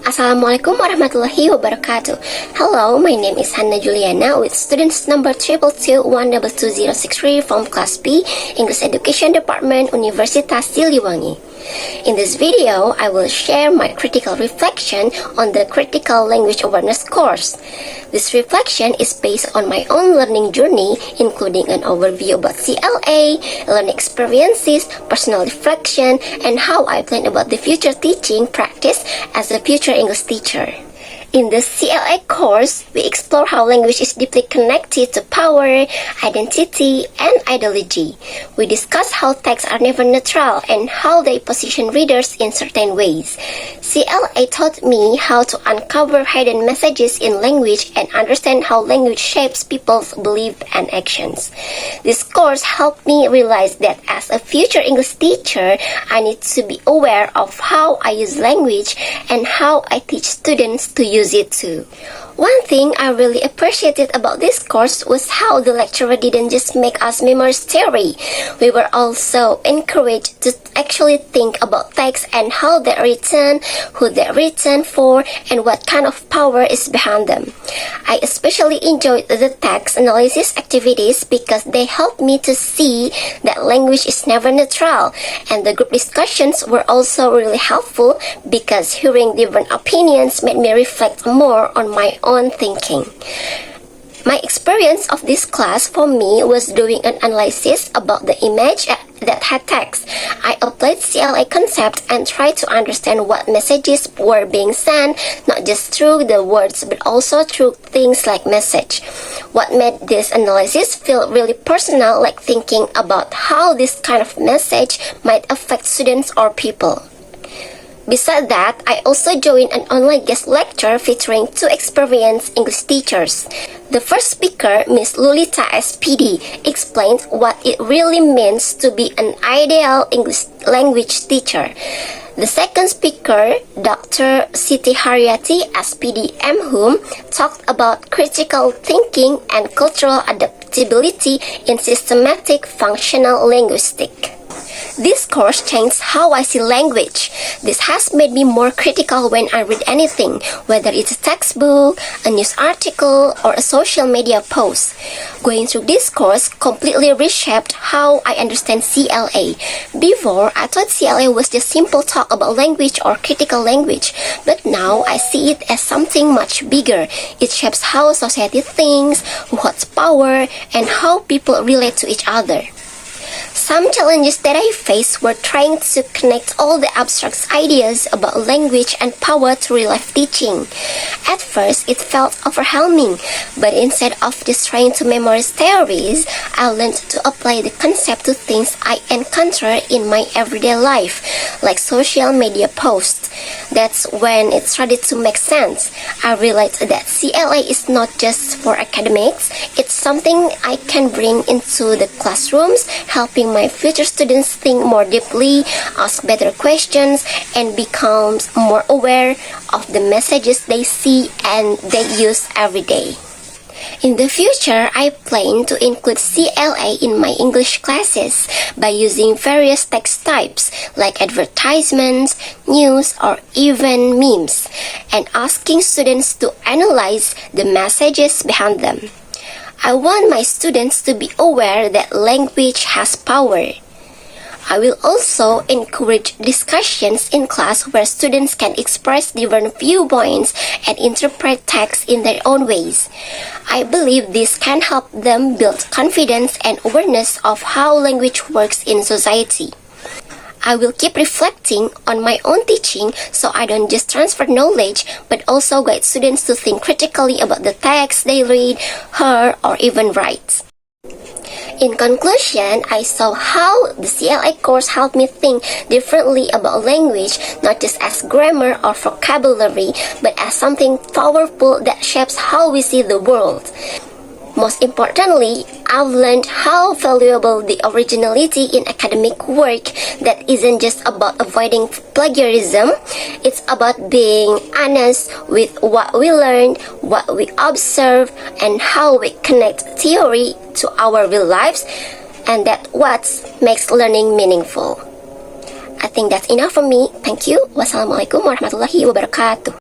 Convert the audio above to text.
Assalamualaikum warahmatullahi wabarakatuh. Hello, my name is Hannah Juliana with students number 222122063 from Class B, English Education Department, Universitas Siliwangi. In this video, I will share my critical reflection on the Critical Language Awareness course. This reflection is based on my own learning journey, including an overview about CLA, learning experiences, personal reflection, and how I plan about the future teaching practice as a future English teacher. In the CLA course, we explore how language is deeply connected to power, identity, and ideology. We discuss how texts are never neutral and how they position readers in certain ways. CLA taught me how to uncover hidden messages in language and understand how language shapes people's beliefs and actions. This course helped me realize that as a future English teacher, I need to be aware of how I use language and how I teach students to use it too. One thing I really appreciated about this course was how the lecturer didn't just make us memorize theory. We were also encouraged to actually think about texts and how they're written, who they're written for, and what kind of power is behind them. I especially enjoyed the text analysis activities because they helped me to see that language is never neutral, and the group discussions were also really helpful because hearing different opinions made me reflect more on my own thinking. My experience of this class for me was doing an analysis about the image that had text. I applied CLA concept and tried to understand what messages were being sent, not just through the words but also through things like message. What made this analysis feel really personal, like thinking about how this kind of message might affect students or people. Besides that, I also joined an online guest lecture featuring two experienced English teachers. The first speaker, Miss Lulita SPD, explained what it really means to be an ideal English language teacher. The second speaker, Dr. Siti Haryati SPD MHUM, talked about critical thinking and cultural adaptability in systematic functional linguistics. This course changed how I see language. This has made me more critical when I read anything, whether it's a textbook, a news article, or a social media post. Going through this course completely reshaped how I understand CLA. Before, I thought CLA was just simple talk about language or critical language, but now I see it as something much bigger. It shapes how society thinks, who holds power, and how people relate to each other. Some challenges that I faced were trying to connect all the abstract ideas about language and power to real-life teaching. At first, it felt overwhelming, but instead of just trying to memorize theories, I learned to apply the concept to things I encounter in my everyday life, like social media posts. That's when it started to make sense. I realized that CLA is not just for academics, it's something I can bring into the classrooms, helping my future students think more deeply, ask better questions, and become more aware of the messages they see and they use every day. In the future, I plan to include CLA in my English classes by using various text types like advertisements, news, or even memes, and asking students to analyze the messages behind them. I want my students to be aware that language has power. I will also encourage discussions in class where students can express different viewpoints and interpret text in their own ways. I believe this can help them build confidence and awareness of how language works in society. I will keep reflecting on my own teaching so I don't just transfer knowledge but also guide students to think critically about the text they read, hear, or even write. In conclusion, I saw how the CLA course helped me think differently about language, not just as grammar or vocabulary, but as something powerful that shapes how we see the world. Most importantly, I've learned how valuable the originality in academic work that isn't just about avoiding plagiarism, it's about being honest with what we learn, what we observe, and how we connect theory to our real lives, and that's what makes learning meaningful. I think that's enough from me. Thank you. Wassalamualaikum warahmatullahi wabarakatuh.